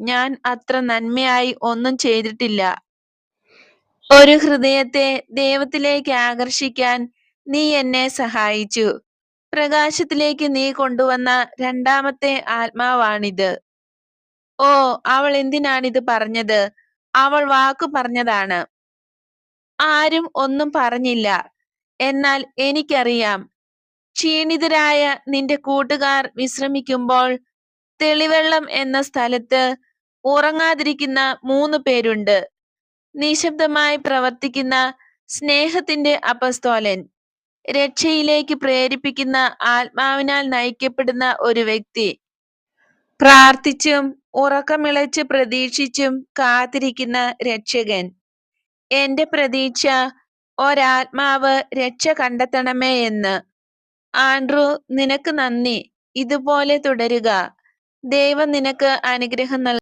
ഞാൻ അത്ര നന്മയായി ഒന്നും ചെയ്തിട്ടില്ല. ഒരു ഹൃദയത്തെ ദൈവത്തിലേക്ക് ആകർഷിക്കാൻ നീ എന്നെ സഹായിച്ചു. പ്രകാശത്തിലേക്ക് നീ കൊണ്ടുവന്ന രണ്ടാമത്തെ ആത്മാവാണിത്. ഓ, അവൾ എന്തിനാണിത് പറഞ്ഞത്? അവൾ വാക്കു പറഞ്ഞതാണ്. ആരും ഒന്നും പറഞ്ഞില്ല. എന്നാൽ എനിക്കറിയാം, ക്ഷീണിതരായ നിന്റെ കൂട്ടുകാർ വിശ്രമിക്കുമ്പോൾ തെളിവെള്ളം എന്ന സ്ഥലത്ത് ഉറങ്ങാതിരിക്കുന്ന 3 പേരുണ്ട്. നിശബ്ദമായി പ്രവർത്തിക്കുന്ന സ്നേഹത്തിന്റെ അപ്പസ്തോലൻ, രക്ഷയിലേക്ക് പ്രേരിപ്പിക്കുന്ന ആത്മാവിനാൽ നയിക്കപ്പെടുന്ന ഒരു വ്യക്തി, പ്രാർത്ഥിച്ചും ഉറക്കമിളച്ച് പ്രതീക്ഷിച്ചും കാത്തിരിക്കുന്ന രക്ഷകൻ. എന്റെ പ്രതീക്ഷ ഒരാത്മാവ് രക്ഷ കണ്ടെത്തണമേ എന്ന്. ആൻഡ്രൂ, നിനക്ക് നന്ദി. ഇതുപോലെ തുടരുക. ദൈവം നിനക്ക് അനുഗ്രഹം നൽകട്ടെ.